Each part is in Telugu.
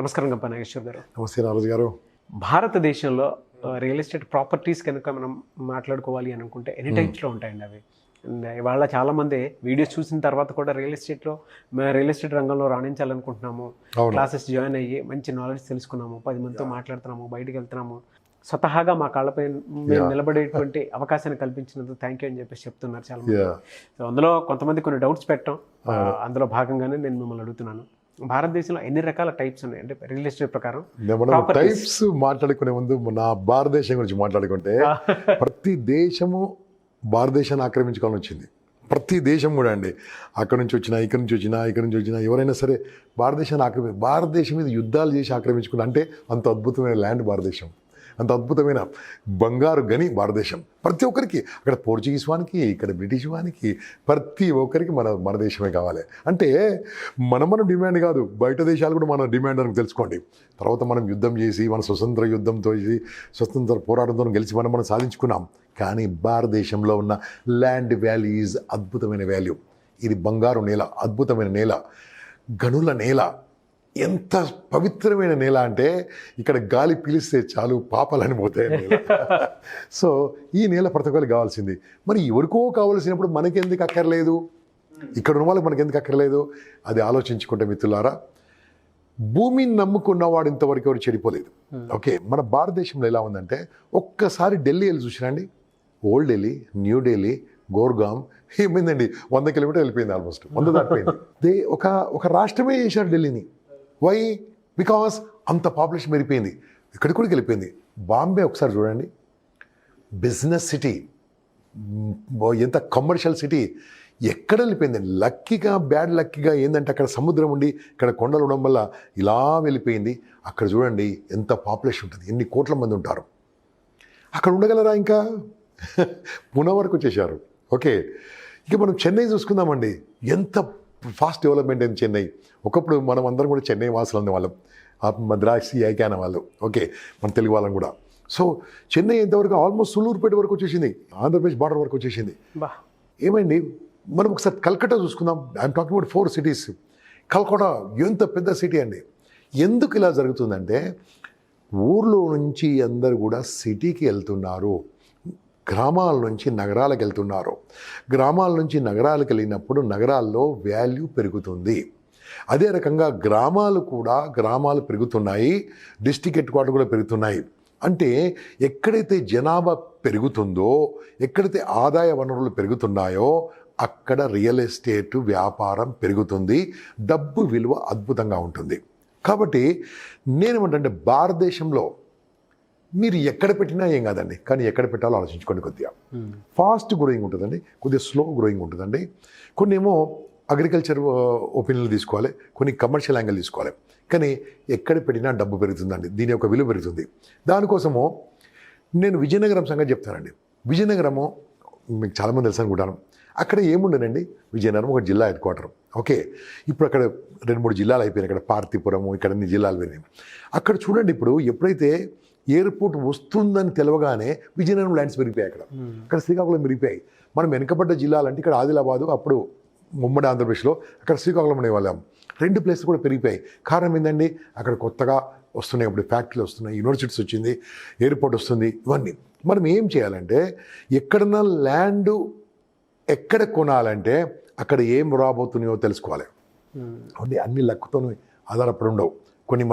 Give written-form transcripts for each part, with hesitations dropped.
నమస్కారం గంపా నాగేశ్వర్ గారు. నమస్తే నారాజు గారు. భారతదేశంలో రియల్ ఎస్టేట్ ప్రాపర్టీస్ కనుక మనం మాట్లాడుకోవాలి అని అనుకుంటే ఎన్ని టైప్స్లో ఉంటాయండి అవి. అండ్ ఇవాళ చాలామంది వీడియోస్ చూసిన తర్వాత కూడా రియల్ ఎస్టేట్ రంగంలో రాణించాలనుకుంటున్నాము, క్లాసెస్ జాయిన్ అయ్యి మంచి నాలెడ్జ్ తెలుసుకున్నాము, 10 మందితో మాట్లాడుతున్నాము, బయటికి వెళ్తున్నాము, స్వతహాగా మా కాళ్ళపై మేము నిలబడేటువంటి అవకాశాన్ని కల్పించినందుకు థ్యాంక్ యూ అని చెప్పేసి చెప్తున్నారు చాలా మంది. సో అందులో కొంతమంది కొన్ని డౌట్స్ పెట్టడం, అందులో భాగంగానే నేను మిమ్మల్ని అడుగుతున్నాను. భారతదేశంలో ఎన్ని రకాల టైప్స్ ఉన్నాయి అంటే రియల్ ఎస్టేట్ ప్రకారం? మనం టైప్స్ మాట్లాడుకునే ముందు నా భారతదేశం గురించి మాట్లాడుకుంటే ప్రతి దేశము భారతదేశాన్ని ఆక్రమించుకోవాలని వచ్చింది. ప్రతి దేశం కూడా అండి, అక్కడ నుంచి వచ్చినా ఇక్కడ నుంచి వచ్చినా ఎవరైనా సరే భారతదేశాన్ని భారతదేశం మీద యుద్ధాలు చేసి ఆక్రమించుకున్నా అంటే అంత అద్భుతమైన ల్యాండ్ భారతదేశం, అంత అద్భుతమైన బంగారు గని భారతదేశం. ప్రతి ఒక్కరికి అక్కడ పోర్చుగీస్ వానికి, ఇక్కడ బ్రిటిష్ వానికి, ప్రతి ఒక్కరికి మన దేశమే కావాలి. అంటే మనం డిమాండ్ కాదు, బయట దేశాలు కూడా మన డిమాండ్ అని తెలుసుకోండి. తర్వాత మనం యుద్ధం చేసి మన స్వతంత్ర యుద్ధంతో స్వతంత్ర పోరాటంతో గెలిచి మనం సాధించుకున్నాం. కానీ భారతదేశంలో ఉన్న ల్యాండ్ వాల్యూ ఈజ్ అద్భుతమైన వాల్యూ. ఇది బంగారు నేల, అద్భుతమైన నేల, గనుల నేల. ఎంత పవిత్రమైన నేల అంటే ఇక్కడ గాలి పీలిస్తే చాలు పాపాలని పోతాయి నేల. సో ఈ నేల ప్రతి ఒక్కరికి కావాల్సింది. మరి ఎవరికో కావాల్సినప్పుడు మనకెందుకు అక్కర్లేదు, ఇక్కడ ఉన్న వాళ్ళకి మనకెందుకు అక్కర్లేదు? అది ఆలోచించుకుంటే మిత్రులారా, భూమిని నమ్ముకున్నవాడు ఇంతవరకు ఎవరు చెడిపోలేదు. ఓకే, మన భారతదేశంలో ఎలా ఉందంటే ఒక్కసారి ఢిల్లీ వెళ్ళి చూసిరండి. ఓల్డ్ ఢిల్లీ, న్యూ ఢిల్లీ, గోర్గాం ఏమైందండి, 100 కిలోమీటర్లు వెళ్ళిపోయింది, ఆల్మోస్ట్ 100 దాటిపోయింది. ఒక రాష్ట్రమే చేశారు ఢిల్లీని. వై? బికాస్ అంత పాపులేషన్ పెరిగిపోయింది, ఇక్కడికి కూడా వెళ్ళిపోయింది. బాంబే ఒకసారి చూడండి, బిజినెస్ సిటీ, ఎంత కమర్షియల్ సిటీ, ఎక్కడ వెళ్ళిపోయింది. లక్కీగా బ్యాడ్ లక్కీగా ఏంటంటే అక్కడ సముద్రం ఉండి ఇక్కడ కొండలు ఉండడం వల్ల ఇలా వెళ్ళిపోయింది. అక్కడ చూడండి ఎంత పాపులేషన్ ఉంటుంది, ఎన్ని కోట్ల మంది ఉంటారు. అక్కడ ఉండగలరా? ఇంకా పూనా వరకు వచ్చేసారు. ఓకే, ఇక మనం చెన్నై చూసుకుందామండి, ఎంత ఫాస్ట్ డెవలప్మెంట్ అయింది చెన్నై. ఒకప్పుడు మనం అందరం కూడా చెన్నై వాసులు అనే వాళ్ళం, మద్రాసి ఐకాన వాళ్ళు. ఓకే, మన తెలుగు వాళ్ళం కూడా. సో చెన్నై ఎంతవరకు ఆల్మోస్ట్ సులూరుపేట వరకు వచ్చేసింది, ఆంధ్రప్రదేశ్ బార్డర్ వరకు వచ్చేసింది. ఏమైంది, మనం ఒకసారి కల్కట్టా చూసుకుందాం. I'm talking about 4 cities. Calcutta ఎంత పెద్ద సిటీ అండి. ఎందుకు ఇలా జరుగుతుందంటే ఊర్లో నుంచి అందరు కూడా సిటీకి వెళ్తున్నారు, గ్రామాల నుంచి నగరాలకు వెళ్తున్నారు. గ్రామాల నుంచి నగరాలకు వెళ్ళినప్పుడు నగరాల్లో వాల్యూ పెరుగుతుంది. అదే రకంగా గ్రామాలు పెరుగుతున్నాయి, డిస్ట్రిక్ట్ హెడ్ క్వార్టర్ కూడా పెరుగుతున్నాయి. అంటే ఎక్కడైతే జనాభా పెరుగుతుందో, ఎక్కడైతే ఆదాయ వనరులు పెరుగుతున్నాయో అక్కడ రియల్ ఎస్టేట్ వ్యాపారం పెరుగుతుంది, డబ్బు విలువ అద్భుతంగా ఉంటుంది. కాబట్టి నేనేమంటే భారతదేశంలో మీరు ఎక్కడ పెట్టినా ఏం కాదండి, కానీ ఎక్కడ పెట్టాలో ఆలోచించుకోండి. కొద్దిగా ఫాస్ట్ గ్రోయింగ్ ఉంటుందండి, కొద్దిగా స్లో గ్రోయింగ్ ఉంటుందండి. కొన్ని ఏమో అగ్రికల్చర్ ఒపీనియన్లు తీసుకోవాలి, కొన్ని కమర్షియల్ యాంగిల్ తీసుకోవాలి. కానీ ఎక్కడ పెట్టినా డబ్బు పెరుగుతుందండి, దీని యొక్క విలువ పెరుగుతుంది. దానికోసము నేను విజయనగరం సంగతి చెప్తానండి. విజయనగరము మీకు చాలామంది తెలుసు అనుకుంటాను. అక్కడ ఏముండనండి, విజయనగరం ఒక జిల్లా హెడ్ క్వార్టర్. ఓకే, ఇప్పుడు అక్కడ 2-3 జిల్లాలు అయిపోయినాయి. అక్కడ పార్తీపురము, ఇక్కడ అన్ని జిల్లాలు పోయినాయి. అక్కడ చూడండి, ఇప్పుడు ఎప్పుడైతే ఎయిర్పోర్ట్ వస్తుందని తెలవగానే విజయనగరం ల్యాండ్స్ పెరిగిపోయాయి. అక్కడ శ్రీకాకుళం పెరిగిపోయాయి. మనం వెనుకబడ్డ జిల్లాలంటే ఇక్కడ ఆదిలాబాదు, అప్పుడు ఉమ్మడి ఆంధ్రప్రదేశ్లో, అక్కడ శ్రీకాకుళం అనేవాళ్ళం. 2 ప్లేస్లు కూడా పెరిగిపోయాయి. కారణం ఏంటండి, అక్కడ కొత్తగా వస్తున్నాయి, ఇప్పుడు ఫ్యాక్టరీలు వస్తున్నాయి, యూనివర్సిటీస్ వచ్చింది, ఎయిర్పోర్ట్ వస్తుంది, ఇవన్నీ. మనం ఏం చేయాలంటే ఎక్కడన్నా ల్యాండ్ ఎక్కడ కొనాలంటే అక్కడ ఏం రాబోతున్నాయో తెలుసుకోవాలి. అన్ని లక్కుతో ఆధారపడి ఉండవు. కొన్ని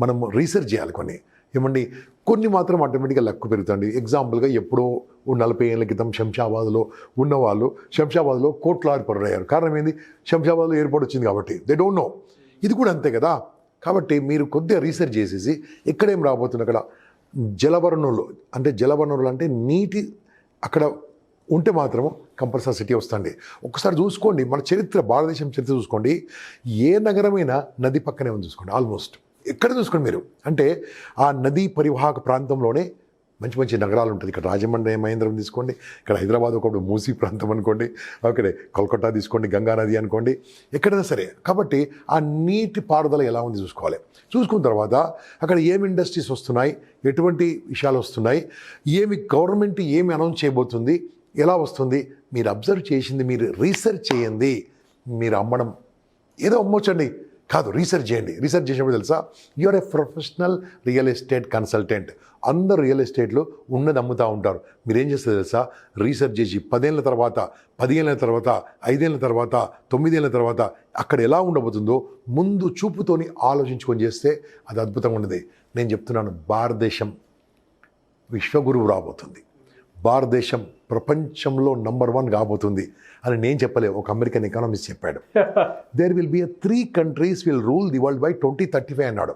మనం రీసెర్చ్ చేయాలి. కొన్ని మాత్రం ఆటోమేటిక్గా లక్కు పెరుగుతుంది. ఎగ్జాంపుల్గా ఎప్పుడో 40 ఏళ్ళ క్రితం శంషాబాద్లో ఉన్నవాళ్ళు శంషాబాద్లో కోట్లాది పరుడయ్యారు. కారణం ఏంది, శంషాబాద్లో ఎయిర్పోర్ట్ వచ్చింది కాబట్టి. They don't know. ఇది కూడా అంతే కదా. కాబట్టి మీరు కొద్దిగా రీసెర్చ్ చేసేసి ఎక్కడేం రాబోతుంది, అక్కడ జలవనరులు అంటే నీటి అక్కడ ఉంటే మాత్రము కంపల్సరీ సిటీ వస్తుంది. ఒకసారి చూసుకోండి, మన చరిత్ర, భారతదేశం చరిత్ర చూసుకోండి. ఏ నగరమైనా నది పక్కనే ఉంది చూసుకోండి. ఆల్మోస్ట్ ఎక్కడ చూసుకోండి మీరు, అంటే ఆ నదీ పరివాహక ప్రాంతంలోనే మంచి మంచి నగరాలు ఉంటుంది. ఇక్కడ రాజమండ్రి మహేంద్రం తీసుకోండి, ఇక్కడ హైదరాబాద్ ఒకప్పుడు మూసీ ప్రాంతం అనుకోండి, అక్కడే కోల్కతా తీసుకోండి, గంగా నది అనుకోండి, ఎక్కడైనా సరే. కాబట్టి ఆ నీటి పారుదల ఎలా ఉంది చూసుకోవాలి. చూసుకున్న తర్వాత అక్కడ ఏమి ఇండస్ట్రీస్ వస్తున్నాయి, ఎటువంటి విషయాలు వస్తున్నాయి, గవర్నమెంట్ ఏమి అనౌన్స్ చేయబోతుంది, ఎలా వస్తుంది, మీరు అబ్జర్వ్ చేసింది, మీరు రీసెర్చ్ చేయండి. మీరు అమ్మడం ఏదో అమ్మొచ్చండి, కాదు, రీసెర్చ్ చేయండి. రీసెర్చ్ చేసినప్పుడు తెలుసా, you are a professional real estate consultant. అందరు రియల్ ఎస్టేట్లో ఉన్నది అమ్ముతూ ఉంటారు. మీరేం చేస్తారు తెలుసా, రీసెర్చ్ చేసి 10 ఏళ్ళ తర్వాత, 10 ఏళ్ళ తర్వాత, 5 ఏళ్ళ తర్వాత, 9 ఏళ్ళ తర్వాత అక్కడ ఎలా ఉండబోతుందో ముందు చూపుతోని ఆలోచించుకొని చేస్తే అది అద్భుతంగా ఉన్నది. నేను చెప్తున్నాను, భారతదేశం విశ్వగురువు రాబోతుంది, భారతదేశం ప్రపంచంలో నంబర్ 1 కాబోతుంది అని నేను చెప్పలేదు, ఒక అమెరికన్ ఎకానమిస్ట్ చెప్పాడు. There will be 3 countries will rule the world by 2035 అన్నాడు.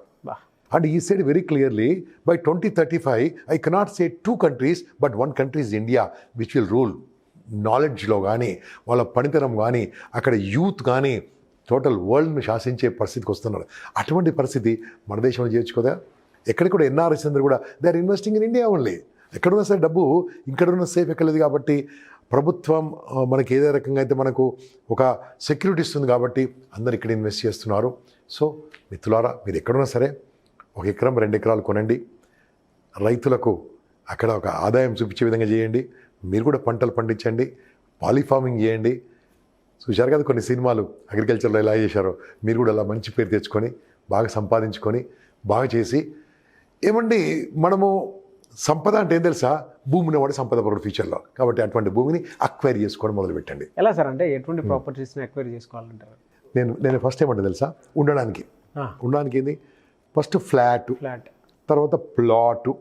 And he said very clearly, by 2035 I cannot say 2 countries but 1 country is India which will rule. నాలెడ్జ్లో కానీ, వాళ్ళ పనితనం కానీ, అక్కడ యూత్ కానీ టోటల్ వరల్డ్ని శాసించే పరిస్థితికి వస్తున్నారు. అటువంటి పరిస్థితి మన దేశంలో చేర్చుకోదా? ఎక్కడ కూడా ఎన్ఆర్ఎస్ అందరూ కూడా they are investing in India only. ఎక్కడున్నా సరే డబ్బు ఇక్కడున్న సేఫ్ ఎక్కలేదు కాబట్టి ప్రభుత్వం మనకి ఏదే రకంగా అయితే మనకు ఒక సెక్యూరిటీ ఇస్తుంది కాబట్టి అందరు ఇక్కడ ఇన్వెస్ట్ చేస్తున్నారు. సో మిత్రులారా, మీరు ఎక్కడున్నా సరే 1 ఎకరం 2 ఎకరాలు కొనండి, రైతులకు అక్కడ ఒక ఆదాయం చూపించే విధంగా చేయండి. మీరు కూడా పంటలు పండించండి, పాలిఫార్మింగ్ చేయండి. చూశారు కదా కొన్ని సినిమాలు అగ్రికల్చర్లో ఎలా చేశారో, మీరు కూడా అలా మంచి పేరు తెచ్చుకొని బాగా సంపాదించుకొని బాగా చేసి, ఏమండి మనము సంపద అంటే ఏం తెలుసా, భూమిని వాడి సంపద పరుడు ఫ్యూచర్లో. కాబట్టి అటువంటి భూమిని అక్వైర్ చేసుకోవడం మొదలుపెట్టండి. ఎలా సార్, అంటే ఎటువంటి ప్రాపర్టీస్ని అక్వైర్ చేసుకోవాలంటారు? నేను ఫస్ట్ ఏమంటే తెలుసా, ఉండడానికి ఏంది, ఫస్ట్ ఫ్లాట్, తర్వాత ప్లాటు,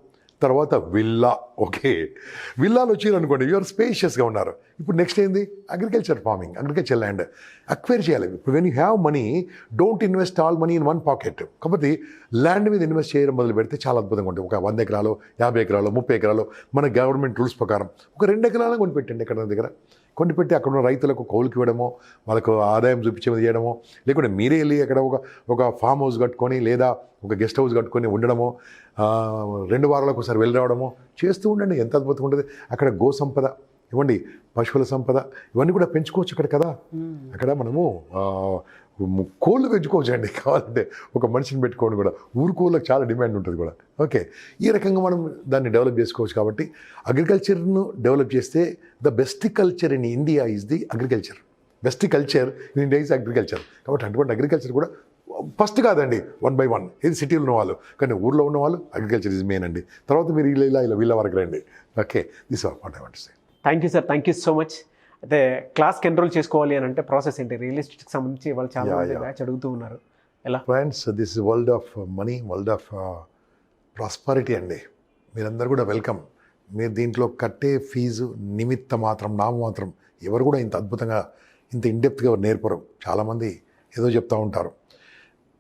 తర్వాత విల్లా. ఓకే, విల్లాలు వచ్చారు అనుకోండి, యూఆర్ స్పేషియస్గా ఉన్నారు. ఇప్పుడు నెక్స్ట్ ఏంది, agriculture farming, agriculture land acquire చేయాలి. ఇప్పుడు when you have money, don't invest all money in 1 pocket. కాబట్టి ల్యాండ్ మీద ఇన్వెస్ట్ చేయడం మొదలు పెడితే చాలా అద్భుతంగా ఉంటుంది. ఒక 100 ఎకరాలు, 50 ఎకరాలు, 30 ఎకరాలు మన గవర్నమెంట్ రూల్స్ ప్రకారం ఒక 2 ఎకరాలను కొనిపెట్టండి. ఎక్కడ దగ్గర కొనిపెట్టి అక్కడ ఉన్న రైతులకు కౌలుకి ఇవ్వడమో, వాళ్ళకు ఆదాయం చూపించేది చేయడమో, లేకుంటే మీరే వెళ్ళి అక్కడ ఒక ఫామ్ హౌస్ కట్టుకొని లేదా ఒక గెస్ట్ హౌస్ కట్టుకొని ఉండడమో, 2 వారాలకు ఒకసారి వెళ్ళి రావడమో చేస్తూ ఉండండి. ఎంత అద్భుతంగా ఉంటుంది. అక్కడ గో సంపద ఇవ్వండి, పశువుల సంపద ఇవన్నీ కూడా పెంచుకోవచ్చు అక్కడ కదా. అక్కడ మనము కోళ్ళు పెంచుకోవచ్చు అండి, కావాలంటే ఒక మనిషిని పెట్టుకోండి కూడా. ఊరు కోళ్ళకి చాలా డిమాండ్ ఉంటుంది కూడా. ఓకే, ఈ రకంగా మనం దాన్ని డెవలప్ చేసుకోవచ్చు. కాబట్టి అగ్రికల్చర్ను డెవలప్ చేస్తే the best culture in India is the agriculture. Best culture in India is agriculture. కాబట్టి అటువంటి అగ్రికల్చర్ కూడా ఫస్ట్ కాదండి, 1 by 1. ఇది సిటీలో ఉన్నవాళ్ళు, కానీ ఊర్లో ఉన్నవాళ్ళు అగ్రికల్చర్ ఇస్ మెయిన్ అండి. తర్వాత మీరు ఇలా వీళ్ళ వరకు రండి. Okay, this are what I want to say. Thank you sir, thank you so much. అయితే క్లాస్కి ఎన్రోల్ చేసుకోవాలి అని అంటే ప్రాసెస్ ఏంటి? రియల్ ఎస్టేట్కి సంబంధించి వాళ్ళు చాలా మంది బ్యాచ్ అడుగుతూ ఉన్నారు. ఎలా? Friends, this is world of money, world of prosperity అండి. మీరందరూ కూడా వెల్కమ్. మీరు దీంట్లో కట్టే ఫీజు నిమిత్త మాత్రం, నామమాత్రం. ఎవరు కూడా ఇంత అద్భుతంగా, ఇంత ఇన్డెప్త్గా నేర్పరు. చాలామంది ఏదో చెప్తూ ఉంటారు.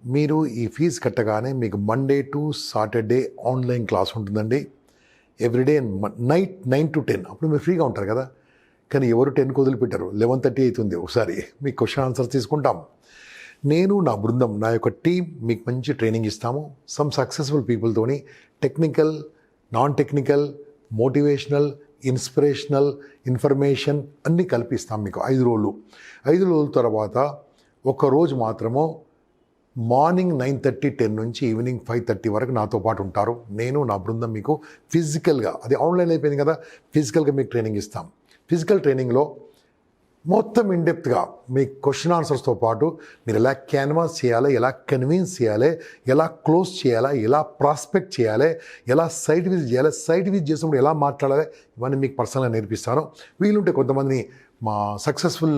మీరు ఈ ఫీజు కట్టగానే మీకు Monday to Saturday online class ఉంటుందండి. Everyday night 9 to 10. అప్పుడు మీరు ఫ్రీగా ఉంటారు కదా. కానీ ఎవరు 10కు వదిలిపెట్టారు, 11:30 అవుతుంది. ఒకసారి మీ క్వశ్చన్ ఆన్సర్స్ తీసుకుంటాం. నేను, నా బృందం, నా యొక్క టీం మీకు మంచి ట్రైనింగ్ ఇస్తాము. సమ్ సక్సెస్ఫుల్ పీపుల్తోని technical, non technical, motivational, inspirational, information అన్నీ కల్పిస్తాం మీకు 5 రోజులు. 5 రోజుల తర్వాత ఒక్కరోజు మాత్రము మార్నింగ్ 9:30, 10 నుంచి ఈవినింగ్ 5:30 వరకు నాతో పాటు ఉంటారు. నేను, నా బృందం మీకు ఫిజికల్గా, అది ఆన్లైన్ అయిపోయింది కదా, ఫిజికల్గా మీకు ట్రైనింగ్ ఇస్తాం. ఫిజికల్ ట్రైనింగ్లో మొత్తం ఇన్డెప్త్గా మీ క్వశ్చన్ ఆన్సర్స్తో పాటు మీరు ఎలా క్యాన్వాస్ చేయాలి, ఎలా కన్విన్స్ చేయాలి, ఎలా క్లోజ్ చేయాలి, ఎలా ప్రాస్పెక్ట్ చేయాలి, ఎలా సైట్ విజిట్ చేయాలి, సైట్ విజిట్ చేసినప్పుడు ఎలా మాట్లాడాలి, ఇవన్నీ మీకు పర్సనల్గా నేర్పిస్తాను. వీలుంటే కొంతమందిని మా సక్సెస్ఫుల్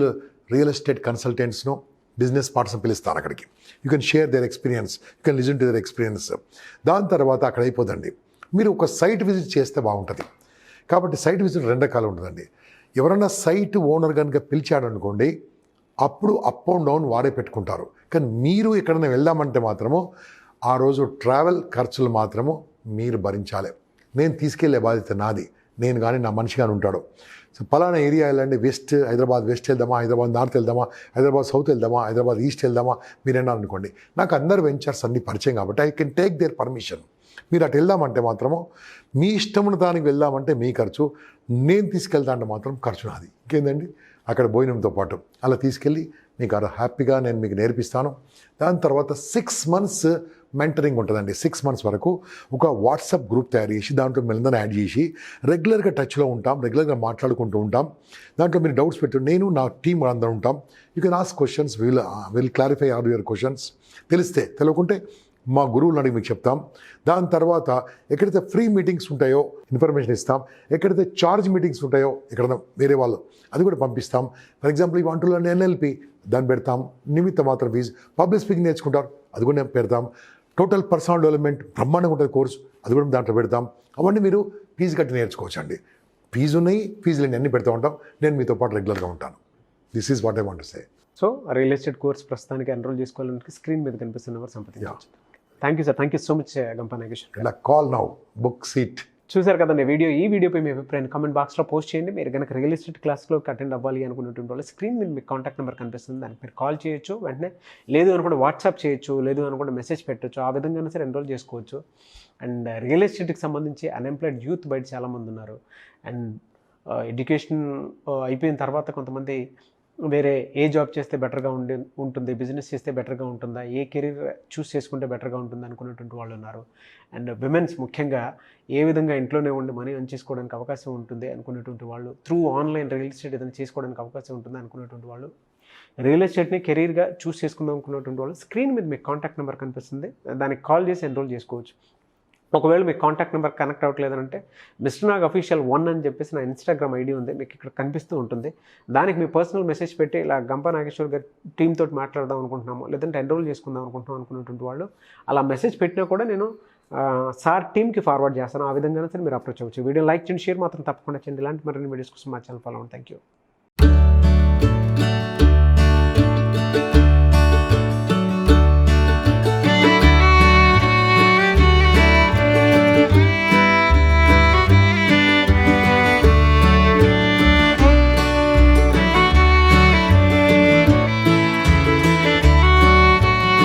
రియల్ ఎస్టేట్ కన్సల్టెంట్స్ను, బిజినెస్ పార్ట్నర్స్ని పిలుస్తాను అక్కడికి. You can share their experience, you can listen to their experience. దాని తర్వాత అక్కడ అయిపోదండి, మీరు ఒక సైట్ విజిట్ చేస్తే బాగుంటుంది. కాబట్టి సైట్ విజిట్ 2 రకాలు ఉంటుందండి. ఎవరైనా సైట్ ఓనర్ కనుక పిలిచాడు అనుకోండి, అప్పుడు అప్ అండ్ డౌన్ వాడే పెట్టుకుంటారు. కానీ మీరు ఎక్కడైనా వెళ్దామంటే మాత్రము ఆ రోజు ట్రావెల్ ఖర్చులు మాత్రము మీరు భరించాలి. నేను తీసుకెళ్లే బాధ్యత నాది. నేను కానీ నా మనిషి కానీ ఉంటాడు. సో పలానా ఏరియా వెళ్ళండి, హైదరాబాద్ వెస్ట్ వెళ్దామా, హైదరాబాద్ నార్త్ వెళ్దామా, హైదరాబాద్ సౌత్ వెళ్దామా, హైదరాబాద్ ఈస్ట్ వెళ్దామా, మీరేనా అనుకోండి. నాకు అందరు వెంచర్స్ అన్ని పరిచయం కాబట్టి I can take their permission. మీరు అటు వెళ్దామంటే మాత్రము మీ ఇష్టమున్న దానికి వెళ్దామంటే మీ ఖర్చు, నేను తీసుకెళ్తా అంటే మాత్రం ఖర్చు నాది. ఇంకేందండి, అక్కడ భోజనంతో పాటు అలా తీసుకెళ్ళి మీకు హ్యాపీగా నేను మీకు నేర్పిస్తాను. దాని తర్వాత 6 months మెంటరింగ్ ఉంటుందండి 6 months వరకు. ఒక వాట్సాప్ గ్రూప్ తయారు చేసి దాంట్లో మిమ్మల్ని యాడ్ చేసి రెగ్యులర్గా టచ్లో ఉంటాం, రెగ్యులర్గా మాట్లాడుకుంటూ ఉంటాం. దాంట్లో మీరు డౌట్స్ పెట్టు, నేను నా టీం అందరం ఉంటాం. You can ask questions, will clarify all your questions. తెలియకుంటే మా గురువులను అడిగి మీకు చెప్తాం. దాని తర్వాత ఎక్కడైతే ఫ్రీ మీటింగ్స్ ఉంటాయో ఇన్ఫర్మేషన్ ఇస్తాం, ఎక్కడైతే చార్జ్ మీటింగ్స్ ఉంటాయో ఎక్కడైనా వేరే వాళ్ళు అది కూడా పంపిస్తాం. ఫర్ ఎగ్జాంపుల్ ఈ వంటలు NLP దాన్ని పెడతాం, నిమిత్త మాత్రం ఫీజు. పబ్లిక్ స్పీకింగ్ నేర్చుకుంటారు, అది కూడా నేను పెడతాం. టోటల్ పర్సనల్ డెవలప్మెంట్ బ్రహ్మాండంగా ఉంటుంది కోర్స్, అది కూడా దాంట్లో పెడతాం. అవన్నీ మీరు ఫీజు కట్టి నేర్చుకోవచ్చు అండి. ఫీజు ఉన్నాయి, ఫీజులు అన్నీ పెడతా ఉంటాం. నేను మీతో పాటు రెగ్యులర్గా ఉంటాను. This is what I want to say. So real estate course ప్రస్తుతానికి ఎన్రోల్ చేసుకోవాలంటే స్క్రీన్ మీద కనిపిస్తున్న నెంబర్ సంప్రదించవచ్చు. Thank you sir, thank you so much Gampa Nageshwar. ఇలా కాల్ నౌ, బుక్ సీట్. చూసారు కదండి ఈ వీడియోపై మీ అభిప్రాయాన్ని కామెంట్ బాక్స్లో పోస్ట్ చేయండి. మీరు కనుక రియల్ ఎస్టేట్ క్లాస్లోకి అటెండ్ అవ్వాలి అనుకున్నటువంటి వాళ్ళు స్క్రీన్ మీద మీకు కాంటాక్ట్ నెంబర్ కనిపిస్తుంది, దానికి మీరు కాల్ చేయొచ్చు వెంటనే. లేదు అనుకుంటే వాట్సాప్ చేయొచ్చు, లేదు అనుకుంటే మెసేజ్ పెట్టచ్చు. ఆ విధంగానే సరే ఎన్రోల్ చేసుకోవచ్చు. అండ్ రియల్ ఎస్టేట్కి సంబంధించి అన్ఎంప్లాయిడ్ యూత్ బయట చాలామంది ఉన్నారు. అండ్ ఎడ్యుకేషన్ అయిపోయిన తర్వాత కొంతమంది వేరే ఏ జాబ్ చేస్తే బెటర్గా ఉంటుంది, బిజినెస్ చేస్తే బెటర్గా ఉంటుందా, ఏ కెరీర్ చూస్ చేసుకుంటే బెటర్గా ఉంటుంది అనుకున్నటువంటి వాళ్ళు ఉన్నారు. అండ్ విమెన్స్ ముఖ్యంగా ఏ విధంగా ఇంట్లోనే ఉండి మనీ ఎర్న్ చేసుకోవడానికి అవకాశం ఉంటుంది అనుకునేటువంటి వాళ్ళు, త్రూ ఆన్లైన్ రియల్ ఎస్టేట్ ఏదైనా చేసుకోవడానికి అవకాశం ఉంటుంది అనుకునేటువంటి వాళ్ళు, రియల్ ఎస్టేట్ని కెరీర్గా చూస్ చేసుకుందాం అనుకున్నటువంటి వాళ్ళు స్క్రీన్ మీద మీకు కాంటాక్ట్ నెంబర్ కనిపిస్తుంది, దానికి కాల్ చేసి ఎన్రోల్ చేసుకోవచ్చు. ఒకవేళ మీకు కాంటాక్ట్ నెంబర్ కనెక్ట్ అవ్వట్లేదంటే మిస్టర్ నాగ్ అఫీషియల్ 1 అని చెప్పేసి నా ఇన్స్టాగ్రామ్ ఐడి ఉంది, మీకు ఇక్కడ కనిపిస్తూ ఉంటుంది. దానికి మీ పర్సనల్ మెసేజ్ పెట్టి ఇలా గంపా నాగేశ్వర్ గారి టీమ్ తోటి మాట్లాడదాం అనుకుంటున్నాము, లేదంటే ఎన్రోల్ చేసుకుందాం అనుకుంటున్నాం అనుకున్నటువంటి వాళ్ళు అలా మెసేజ్ పెట్టినా కూడా నేను సార్ టీమ్కి ఫార్వర్డ్ చేస్తాను. ఆ విధంగానే సరే మీరు అప్రోచ్ అవ్వచ్చు. వీడియో లైక్ చేయండి, షేర్ మాత్రం తప్పకుండా చేయండి. ఇలాంటి మరిన్ని వీడియోస్ కోసం మా ఛానల్ ఫాలో అవ్వండి. Thank you.